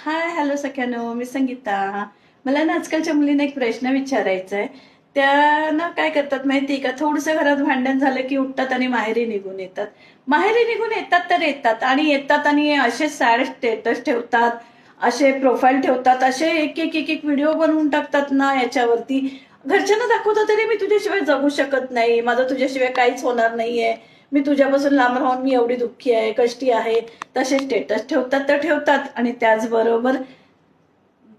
Hi hello सख्यानो, मी संगीता. मला ना आजकालच्या मुलींना एक प्रश्न विचारायचा आहे. त्या ना काय करतात माहिती का, थोडंसं घरात भांडण झालं की उठतात आणि माहेरी निघून येतात. माहेरी निघून येतात तर येतात आणि असे सॅड स्टेटस ठेवतात, असे प्रोफाईल ठेवतात, असे एक एक एक एक व्हिडिओ बनवून टाकतात ना याच्यावरती. घरच्यांना दाखवतो तरी मी तुझ्याशिवाय जगू शकत नाही, माझं तुझ्याशिवाय काहीच होणार नाहीये, मी तुझ्यापासून लांब राहून मी एवढी दुःखी आहे, कष्टी आहे. तसे स्टेटस ठेवतात तर ठेवतात. आणि त्याचबरोबर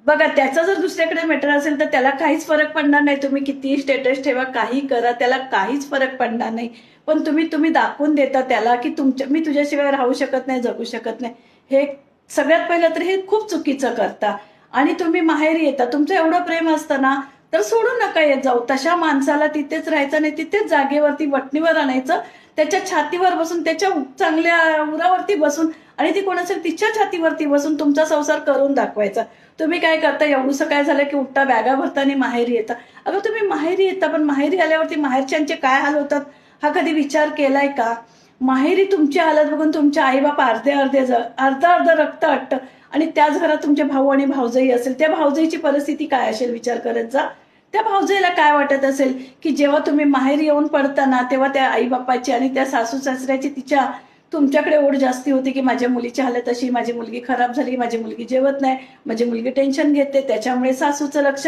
बघा, त्याचा जर दुसऱ्याकडे मॅटर असेल तर त्याला काहीच फरक पडणार नाही. तुम्ही कितीही स्टेटस ठेवा, काही करा, त्याला काहीच फरक पडणार नाही. पण तुम्ही तुम्ही दाखवून देता त्याला की मी तुझ्याशिवाय राहू शकत नाही, जगू शकत नाही. हे सगळ्यात पहिलं तर हे खूप चुकीचं करता. आणि तुम्ही माहेरी येता, तुमचं एवढं प्रेम असतं ना, तर सोडून नका येत जाऊ. तशा माणसाला तिथेच राहायचं नाही, तिथेच जागेवरती वटणीवर आणायचं, त्याच्या छातीवर बसून, त्याच्या चांगल्या उरावरती बसून, आणि ती कोण असेल तिच्या छातीवरती बसून तुमचा संसार करून दाखवायचा. तुम्ही काय करता, एवढंसं काय झालं की उठता, बॅगा भरता आणि माहेरी येता. अगं तुम्ही माहेरी येता, पण माहेरी आल्यावरती माहेरच्यांचे काय हाल होतात हा कधी विचार केलाय का? माहेरी तुमची हालत बघून तुमचे आई बाप अर्धे अर्धे अर्ध अर्ध रक्त अट्ट. आणि त्याच घरात तुमचे भाऊ आणि भाऊजाई असेल, त्या भाऊजाईची परिस्थिती काय असेल विचार करत जा. त्या भाऊजाईला काय वाटत असेल की जेव्हा तुम्ही माहेरी येऊन पडताना तेव्हा त्या आई बापाची आणि त्या सासू सासऱ्याची तिच्या तुमच्याकडे ओढ जास्ती होती की माझ्या मुलीची हालत अशी, माझी मुलगी खराब झाली, माझी मुलगी जेवत नाही, माझी मुलगी टेन्शन घेते, त्याच्यामुळे सासूचं लक्ष,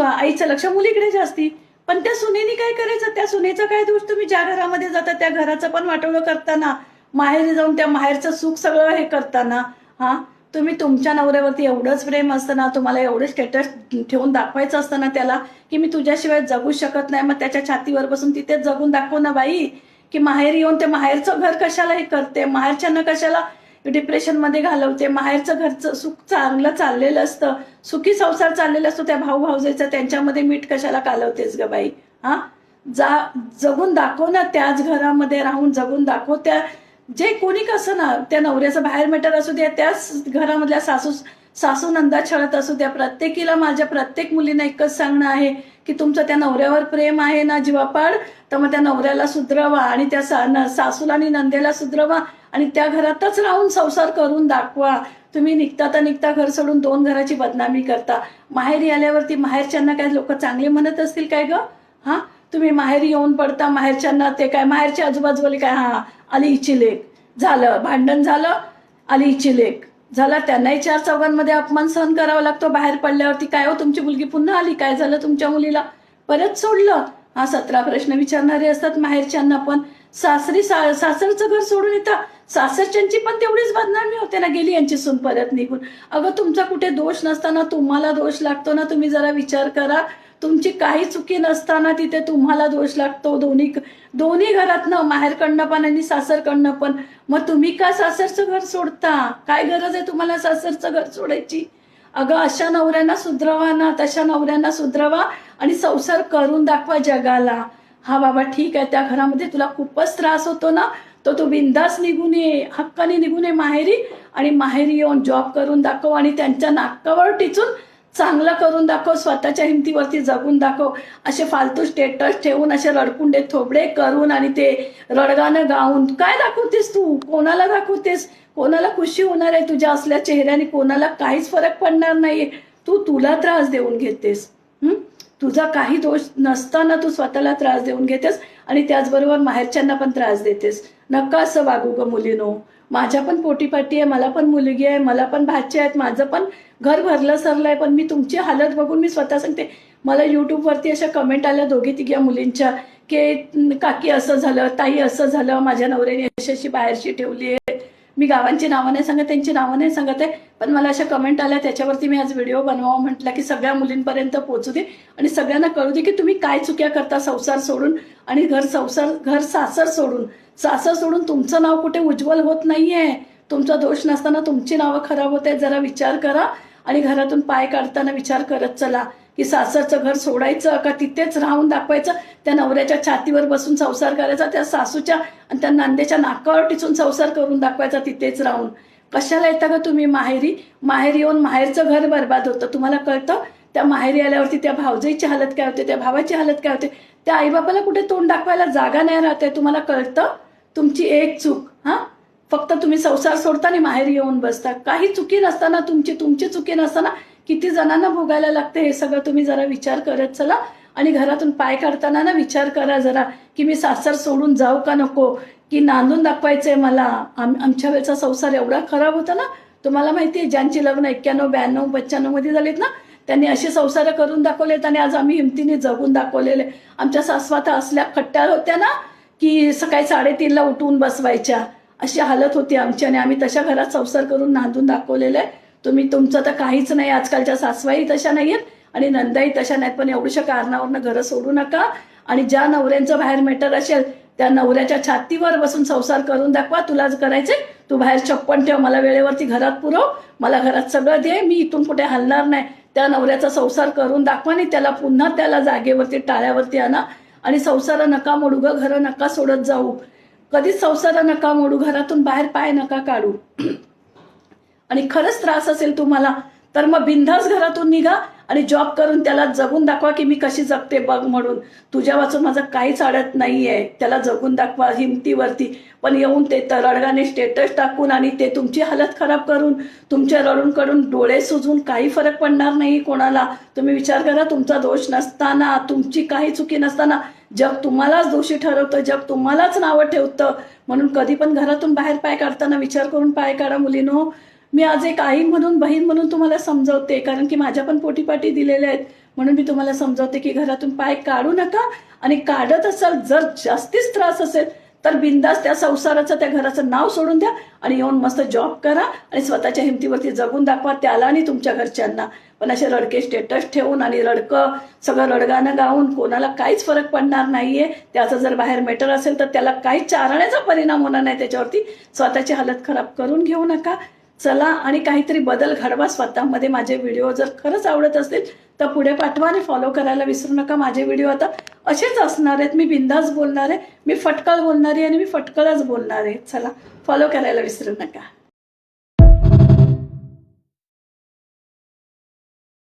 आईचं लक्ष मुलीकडे जास्ती. पण त्या सुनेनी काय करायचं, त्या सुनेचा काय दोष? तुम्ही ज्या घरामध्ये जाता त्या घराचं पण वाटोळं करताना, माहेरी जाऊन त्या माहेरचं सुख सगळं हे करताना. हा, तुम्ही तुमच्या नवऱ्यावरती एवढंच प्रेम असताना, तुम्हाला एवढं स्टेटस ठेवून दाखवायचं असताना त्याला की मी तुझ्याशिवाय जगू शकत नाही, मग त्याच्या छातीवर बसून तिथेच जगून दाखव ना बाई. की माहेरी येऊन ते माहेरचं घर कशाला हे करते, माहेरच्यांना कशाला डिप्रेशन मध्ये घालवते. माहेरचं घरचं सुख चांगलं चाललेलं असतं, सुखी संसार चाललेला असतो त्या भाऊ भाऊजाईचा, त्यांच्यामध्ये मीठ कशाला कालवतेस ग बाई? हा, जगून दाखव ना, त्याच घरामध्ये राहून जगून दाखव. त्या जे कोणी कसं ना, त्या नवऱ्याचं बाहेर मॅटर असू द्या, त्याच घरामधल्या सासू नंदा छळत असू द्या, प्रत्येकीला, माझ्या प्रत्येक मुलींना एकच सांगणं आहे की तुमचं त्या नवऱ्यावर प्रेम आहे ना जीवापाड, तर मग त्या नवऱ्याला सुधरवा आणि त्या सासूला आणि नंदेला सुधरवा आणि त्या घरातच राहून संसार करून दाखवा. तुम्ही निघता घर सोडून दोन घराची बदनामी करता. माहेरी आल्यावरती माहेरच्यांना काय लोक चांगले म्हणत असतील काय ग? हा, तुम्ही माहेरी येऊन पडता, माहेरच्यांना ते काय, माहेरच्या आजूबाजूवाली काय, हा आली हिची लेक, झालं भांडण झालं, आली हिची लेक, झाला, त्यांनाही चार चौघांमध्ये अपमान सहन करावा लागतो. बाहेर पडल्यावरती काय हो तुमची मुलगी पुन्हा आली, काय झालं तुमच्या मुलीला, परत सोडलं? हा, 17 प्रश्न विचारणारे असतात माहेरच्यांना पण. सासरचं घर सोडून येतात, सासरच्यांची पण तेवढीच बदनामी होते ना, गेली यांची सून परत निघून. अगं तुमचा कुठे दोष नसताना तुम्हाला दोष लागतो ना, तुम्ही जरा विचार करा. तुमची काही चुकी नसताना तिथे तुम्हाला दोष लागतो. दोन्ही घरातनं, माहेरकडनं पण आणि सासरकडनं पण. मग तुम्ही का सासरचं घर सोडता? काय गरज आहे तुम्हाला सासरचं घर सोडायची? अगं अशा नवऱ्यांना सुधरवा ना, तशा नवऱ्यांना सुधरवा आणि संसार करून दाखवा जगाला. हा बाबा ठीक आहे, त्या घरामध्ये तुला खूपच त्रास होतो ना, तो तू बिंदास निघून ये, हक्काने निघून ये माहेरी, आणि माहेरी येऊन जॉब करून दाखव आणि त्यांच्या नाकावर टिचून चांगलं करून दाखव, स्वतःच्या हिमतीवरती जगून दाखव. असे फालतू स्टेटस ठेवून, असे रडकुंडे थोबडे करून आणि ते रडगाणं गाऊन काय दाखवतेस तू? कोणाला दाखवतेस? कोणाला खुशी होणार आहे तुझ्या असल्या चेहऱ्याने? कोणाला काहीच फरक पडणार नाहीये. तुला त्रास देऊन घेतेस. तुझा काही दोष नसताना तू स्वतःला त्रास देऊन घेतेस आणि त्याचबरोबर माहेरच्यांना पण त्रास देतेस. नका असं वागू ग मुलीनो. माझ्या पण पोटीपाटी आहे, मला पण मुलगी आहे, मला पण भाचे आहेत, माझं पण घर भरलं सरलंय. पण मी तुमची हालत बघून मी स्वतः सांगते, मला युट्यूबवरती अशा कमेंट आल्या 2-3 मुलींच्या की काकी असं झालं, ताई असं झालं, माझ्या नवऱ्याने अशी बाहेरशी ठेवली आहे. मी गावांची नावं नाही सांगत, त्यांची नावं नाही सांगत आहे, पण मला अशा कमेंट आल्या. त्याच्यावरती मी आज व्हिडिओ बनवावं म्हटलं की सगळ्या मुलींपर्यंत पोहोचू दे आणि सगळ्यांना कळू दे की तुम्ही काय चुक्या करता संसार सोडून आणि घर सासर सोडून तुमचं नाव कुठे उज्ज्वल होत नाहीये. तुमचा दोष नसताना तुमची नावं खराब होत आहेत. जरा विचार करा आणि घरातून पाय काढताना विचार करत चला की सासरचं घर सोडायचं का तिथेच राहून दाखवायचं, त्या नवऱ्याच्या छातीवर बसून संसार करायचा, त्या सासूच्या आणि त्या नांदेच्या नाकावर टिचून संसार करून दाखवायचा तिथेच राहून. कशाला येता का तुम्ही माहेरी? माहेरी येऊन माहेरचं घर बर्बाद होतं. तुम्हाला कळतं? त्या माहेरी आल्यावरती त्या भावजाईची हालत काय होते, त्या भावाची हालत काय होते, त्या आईबापाला कुठे तोंड दाखवायला जागा नाही राहते. तुम्हाला कळतं? तुमची एक चूक, हा, फक्त तुम्ही संसार सोडता आणि माहेरी येऊन बसता. काही चुकी नसताना, तुमची चुकी नसताना किती जणांना भोगायला लागते हे सगळं तुम्ही जरा विचार करत चला. आणि घरातून पाय काढताना ना विचार करा जरा की मी सासर सोडून जाऊ का नको, की नांदून दाखवायचंय मला. आमच्या वेळचा संसार एवढा खराब होता ना. तुम्हाला माहितीये ज्यांची लग्न 91, 92, 95 मध्ये झालीत ना, त्यांनी असे संसार करून दाखवलेत आणि आज आम्ही हिमतीने जगून दाखवलेले. आमच्या सासवा तर असल्या खट्ट्या होत्या ना की सकाळी 3:30ला उठवून बसवायच्या. अशी हालत होती आमची आणि आम्ही तशा घरात संसार करून नांदून दाखवलेलं आहे. तुमचं तर काहीच नाही. आजकालच्या सासवाही तशा नाहीयेत आणि नंदाही तशा नाहीत. पण एवढ्या कारणावरनं घरं सोडू नका. आणि ज्या नवऱ्यांचं बाहेर मॅटर असेल त्या नवऱ्याच्या छातीवर बसून संसार करून दाखवा. तुलाच करायचंय, तू बाहेर 56 ठेव, मला वेळेवरती घरात पुरव, मला घरात सगळं दे, मी इथून कुठे हलणार नाही. त्या नवऱ्याचा संसार करून दाखवा आणि त्याला पुन्हा त्याला जागेवरती टाळ्यावरती आणा. आणि संसार नका मोडू ग, घरं नका सोडत जाऊ, कधीच संसार नका मोडू, घरातून बाहेर पाय नका काढू. आणि खरंच त्रास असेल तुम्हाला तर मग बिनधास्त घरातून निघा आणि जॉब करून त्याला जगून दाखवा की मी कशी जगते बघ म्हणून. तुझ्या वाचून माझं काहीच अडत नाहीये, त्याला जगून दाखवा हिमतीवरती. पण येऊन ते रडगाने स्टेटस टाकून आणि ते तुमची हालत खराब करून, तुमच्या रडून कडून डोळे सुजून काही फरक पडणार नाही कोणाला. तुम्ही विचार करा, तुमचा दोष नसताना, तुमची काही चुकी नसताना जग तुम्हालाच दोषी ठरवतं, जग तुम्हालाच नावं ठेवतं. म्हणून कधी पण घरातून बाहेर पाय काढताना विचार करून पाय काढा मुलीनो. मी आज एक आई म्हणून, बहीण म्हणून तुम्हाला समजावते, कारण की माझ्या पण पोटीपाटी दिलेल्या आहेत. म्हणून मी तुम्हाला समजावते की घरातून पाय काढू नका. आणि काढत असाल, जर जास्तीच त्रास असेल तर बिंदास त्या संसाराचं, त्या घराचं नाव सोडून द्या आणि येऊन मस्त जॉब करा आणि स्वतःच्या हिमतीवरती जगून दाखवा त्याला आणि तुमच्या घरच्यांना. पण असे रडके स्टेटस ठेवून आणि रडकं सगळं रडगाणं गाऊन कोणाला काहीच फरक पडणार नाहीये. त्याचं जर बाहेर मॅटर असेल तर त्याला काहीच चारण्याचा परिणाम होणार नाही त्याच्यावरती. स्वतःची हालत खराब करून घेऊ नका. चला आणि काहीतरी बदल घडवा स्वतःमध्ये. माझे व्हिडिओ जर खरंच आवडत असतील तर पुढे पाठवा आणि फॉलो करायला विसरू नका. माझे व्हिडिओ आता असेच असणार आहेत. मी बिंदास बोलणार आहे, मी फटकळ बोलणार आहे आणि मी फटकळच बोलणार आहे. चला, फॉलो करायला विसरू नका.